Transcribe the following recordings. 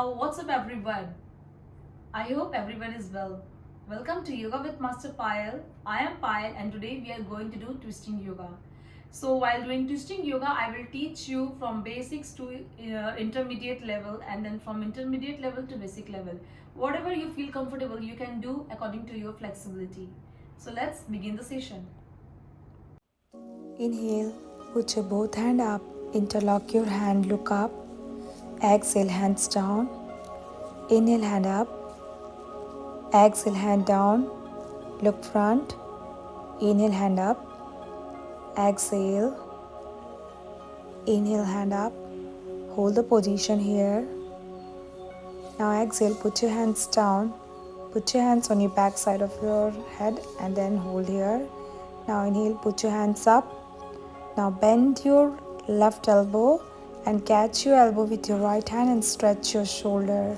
What's up everyone? I hope everyone is well. Welcome to Yoga with Master Payal. I am Payal and today we are going to do twisting yoga. So while doing twisting yoga, I will teach you from basics to intermediate level and then from intermediate level to basic level. Whatever you feel comfortable, you can do according to your flexibility. So let's begin the session. Inhale, put your both hand up, interlock your hand, look up. Exhale, hands down. Inhale, hand up. Exhale, hand down. Look front. Inhale, hand up. Exhale. Inhale, hand up. Hold the position here. Now exhale, put your hands down. Put your hands on your back side of your head and then hold here. Now inhale, put your hands up. Now bend your left elbow and catch your elbow with your right hand and stretch your shoulder.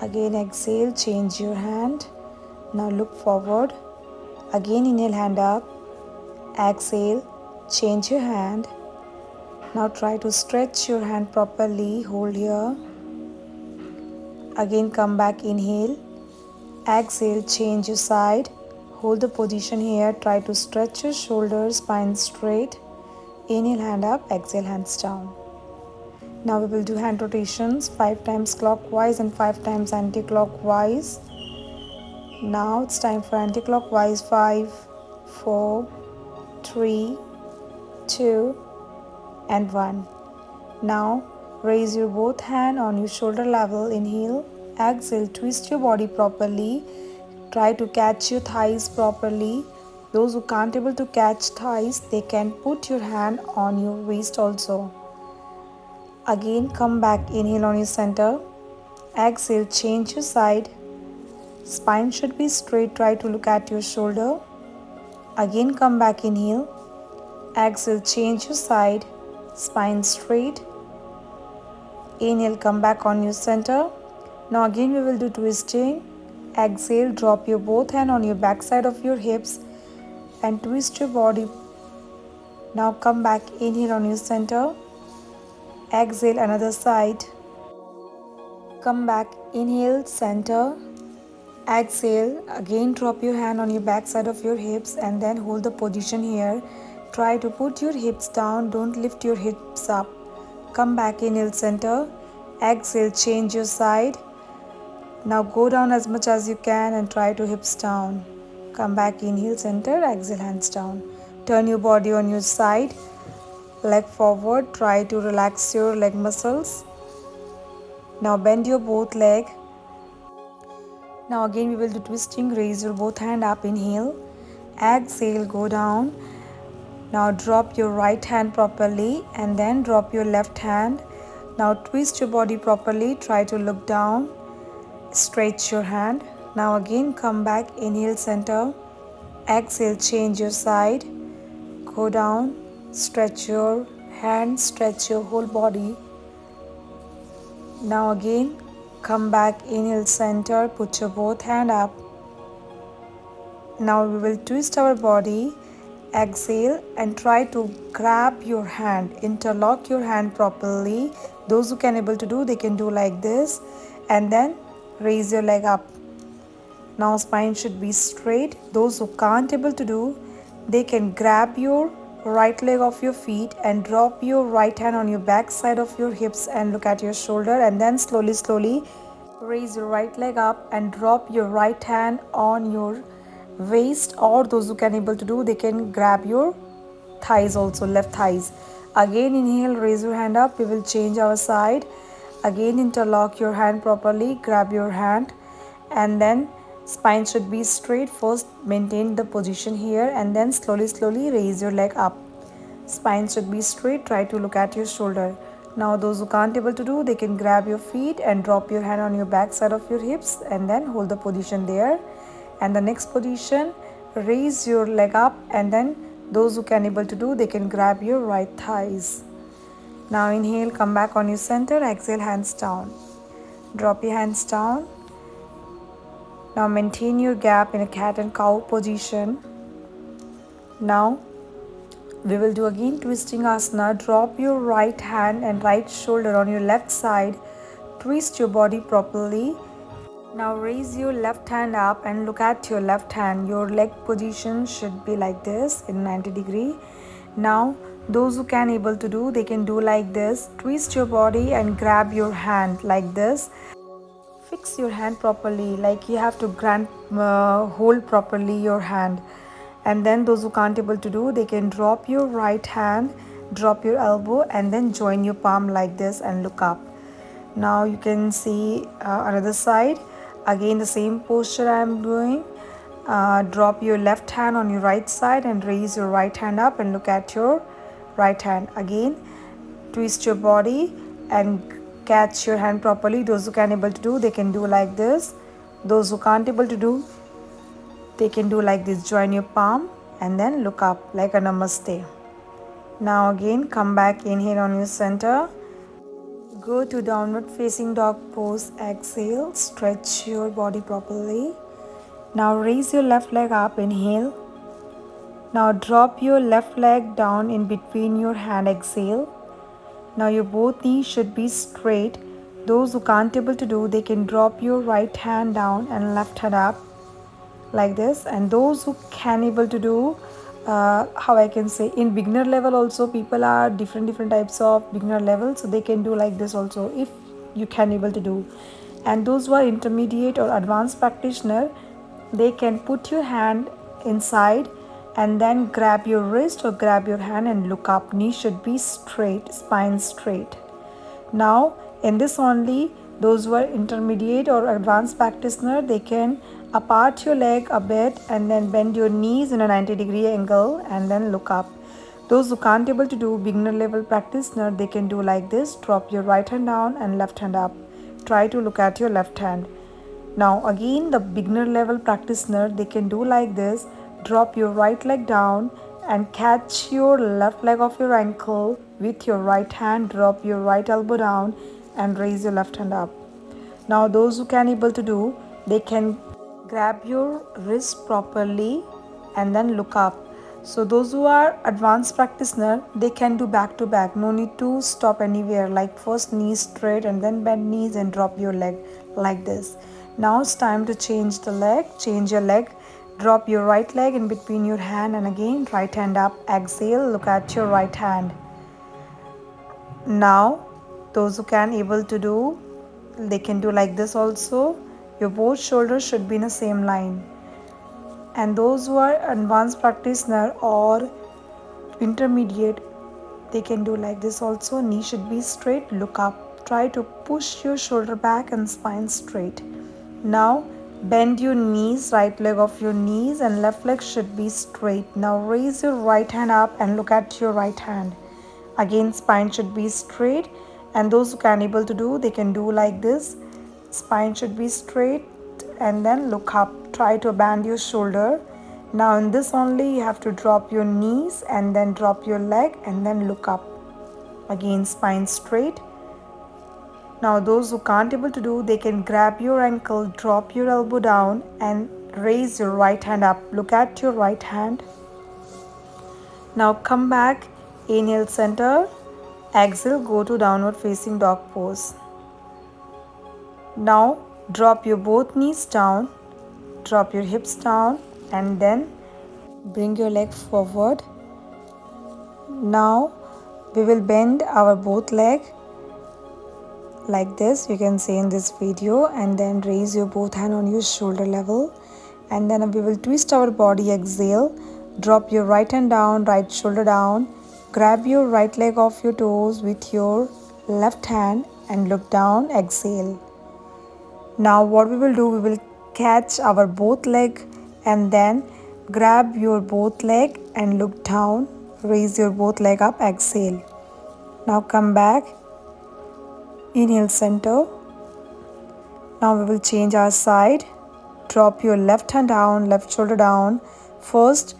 Again exhale, change your hand. Now look forward. Again inhale, hand up. Exhale, change your hand. Now try to stretch your hand properly. Hold here. Again come back, inhale. Exhale, change your side. Hold the position here. Try to stretch your shoulders, spine straight. Inhale, hand up. Exhale, hands down. Now we will do hand rotations 5 times clockwise and 5 times anti-clockwise. Now it's time for anti-clockwise. 5, 4, 3, 2 and 1. Now raise your both hand on your shoulder level. Inhale. Exhale, twist your body properly. Try to catch your thighs properly. Those who can't able to catch thighs, they can put your hand on your waist also. Again come back, inhale on your center. Exhale, change your side. Spine should be straight, try to look at your shoulder. Again come back, inhale. Exhale, change your side. Spine straight. Inhale, come back on your center. Now again we will do twisting. Exhale, drop your both hand on your back side of your hips and twist your body. Now come back, inhale on your center. Exhale, another side. Come back, inhale, center. Exhale, again drop your hand on your back side of your hips and then hold the position here. Try to put your hips down, don't lift your hips up. Come back, inhale, center. Exhale, change your side. Now go down as much as you can and try to hips down. Come back, inhale, center. Exhale, hands down. Turn your body on your side. Leg forward. Try to relax your leg muscles. Now bend your both leg. Now again we will do twisting. Raise your both hand up. Inhale. Exhale, go down. Now drop your right hand properly and then drop your left hand. Now twist your body properly. Try to look down. Stretch your hand. Now again come back, inhale, center. Exhale, change your side. Go down. Stretch your hand, stretch your whole body. Now again come back, inhale, center. Put your both hand up. Now we will twist our body. Exhale and try to grab your hand, interlock your hand properly. Those who can able to do, they can do like this and then raise your leg up. Now spine should be straight. Those who can't able to do, they can grab your right leg off your feet and drop your right hand on your back side of your hips and look at your shoulder and then slowly raise your right leg up and drop your right hand on your waist, or those who can able to do, they can grab your thighs also, left thighs. Again inhale, raise your hand up. We will change our side. Again interlock your hand properly, grab your hand and then spine should be straight. First maintain the position here and then slowly raise your leg up. Spine should be straight, try to look at your shoulder. Now those who can't able to do, they can grab your feet and drop your hand on your back side of your hips and then hold the position there. And the next position, raise your leg up and then those who can able to do, they can grab your right thighs. Now inhale, come back on your center. Exhale, hands down. Drop your hands down. Now maintain your gap in a cat and cow position. Now we will do again twisting asana. Drop your right hand and right shoulder on your left side. twist your body properly. Now raise your left hand up and look at your left hand. Your leg position should be like this in 90-degree. Now those who can able to do, they can do like this. Twist your body and grab your hand like this. Fix your hand properly, like you have to hold properly your hand. And then those who can't able to do, they can drop your right hand, drop your elbow, and then join your palm like this and look up. Now you can see another side. Again the same posture I am doing. Drop your left hand on your right side and raise your right hand up and look at your right hand. Again twist your body and catch your hand properly. Those who can able to do, they can do like this. Those who can't able to do, they can do like this. Join your palm and then look up like a namaste. Now again come back, inhale on your center. Go to downward facing dog pose. Exhale, stretch your body properly. Now raise your left leg up, inhale. Now drop your left leg down in between your hand, exhale. Now your both knees should be straight. Those who can't able to do, they can drop your right hand down and left hand up like this. And those who can able to do, how I can say, in beginner level also, people are different types of beginner level, so they can do like this also if you can able to do. And those who are intermediate or advanced practitioner, they can put your hand inside and then grab your wrist or grab your hand and look up. Knee should be straight, spine straight. Now in this only, those who are intermediate or advanced practitioner, they can apart your leg a bit and then bend your knees in a 90-degree angle and then look up. Those who can't able to do, beginner level practitioner, they can do like this. Drop your right hand down and left hand up. Try to look at your left hand. Now again the beginner level practitioner, they can do like this. Drop your right leg down and catch your left leg off your ankle with your right hand. Drop your right elbow down and raise your left hand up. Now those who can able to do, they can grab your wrist properly and then look up. So those who are advanced practitioner, they can do back to back. No need to stop anywhere, like first knees straight and then bend knees and drop your leg like this. Now it's time to change the leg. Change your leg. Drop your right leg in between your hand and again right hand up. Exhale, look at your right hand. Now those who can able to do, they can do like this also. Your both shoulders should be in the same line. And those who are advanced practitioner or intermediate, they can do like this also. Knee should be straight, look up. Try to push your shoulder back and spine straight. Now bend your knees, right leg off your knees and left leg should be straight. Now raise your right hand up and look at your right hand. Again spine should be straight, and those who can able to do, they can do like this. Spine should be straight and then look up. Try to bend your shoulder. Now in this only, you have to drop your knees and then drop your leg and then look up. Again spine straight. Now those who can't able to do, they can grab your ankle, drop your elbow down and raise your right hand up. Look at your right hand. Now come back, inhale center, exhale, go to downward facing dog pose. Now drop your both knees down, drop your hips down and then bring your leg forward. Now we will bend our both leg like this, you can see in this video, and then raise your both hand on your shoulder level and then we will twist our body. Exhale, drop your right hand down, right shoulder down, grab your right leg off your toes with your left hand and look down. Exhale. Now what we will do, we will catch our both leg and then grab your both leg and look down. Raise your both leg up. Exhale. Now come back, inhale center. Now we will change our side. Drop your left hand down, left shoulder down. First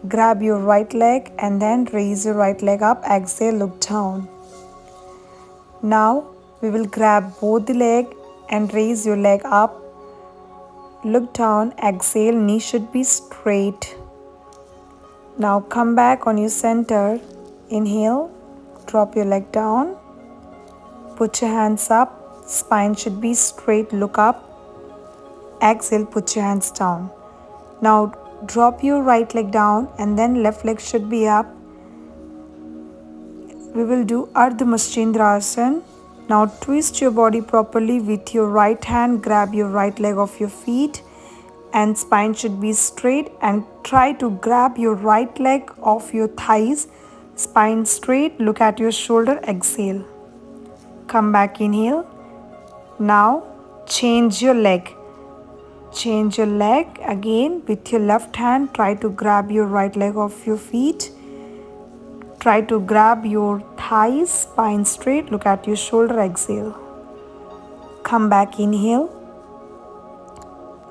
grab your right leg and then raise your right leg up. Exhale, look down. Now we will grab both the leg and raise your leg up, look down. Exhale, knee should be straight. Now come back on your center. Inhale, drop your leg down, put your hands up, Spine should be straight, look up. Exhale, put your hands down. Now drop your right leg down and then left leg should be up. We will do Ardha Matsyendrasana. Now twist your body properly with your right hand, grab your right leg off your feet and spine should be straight and try to grab your right leg off your thighs. Spine straight, look at your shoulder, exhale. Come back, inhale. Now change your leg. Change your leg again with your left hand. Try to grab your right leg off your feet. Try to grab your thighs, spine straight, look at your shoulder, exhale. Come back, inhale.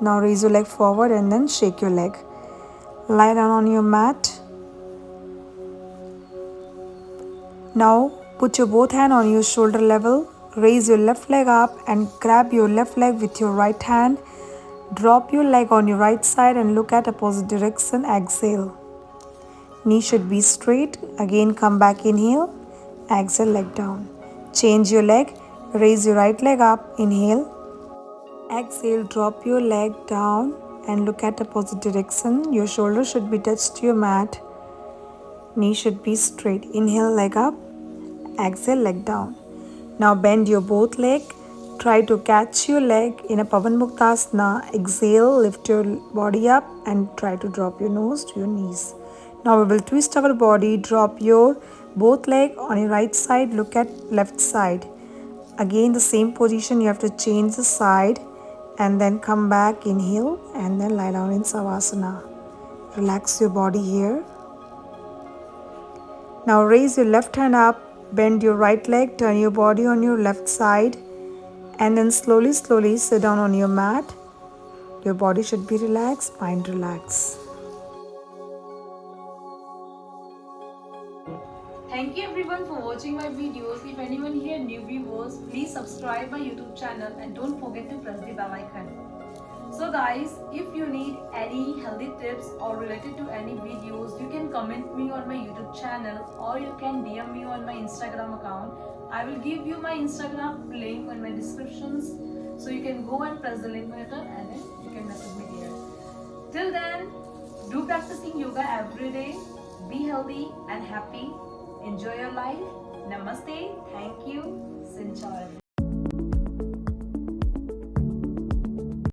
Now raise your leg forward and then shake your leg. Lie down on your mat. Now put your both hands on your shoulder level. Raise your left leg up and grab your left leg with your right hand. Drop your leg on your right side and look at opposite direction, exhale. Knee should be straight. Again come back, inhale. Exhale, leg down. Change your leg. Raise your right leg up, inhale. Exhale, drop your leg down and look at opposite direction. Your shoulder should be touched to your mat. Knee should be straight. Inhale, leg up. Exhale, leg down. Now bend your both leg. Try to catch your leg in a Pavan Muktasana. Exhale, lift your body up and try to drop your nose to your knees. Now we will twist our body. Drop your both leg on your right side. Look at left side. Again the same position. You have to change the side and then come back. Inhale and then lie down in Savasana. Relax your body here. Now raise your left hand up. Bend your right leg. Turn your body on your left side. And then slowly sit down on your mat. Your body should be relaxed, mind relaxed. Thank you everyone for watching my videos. If anyone here new viewers, please subscribe my YouTube channel and don't forget to press the bell icon. So guys, if you need any healthy tips or related to any videos, you can comment me on my YouTube channel or you can DM me on my Instagram account. I will give you my Instagram link in my descriptions, so you can go and press the link button and then you can message me there. Till then, do practicing yoga every day. Be healthy and happy. Enjoy your life. Namaste. Thank you. Sinchar.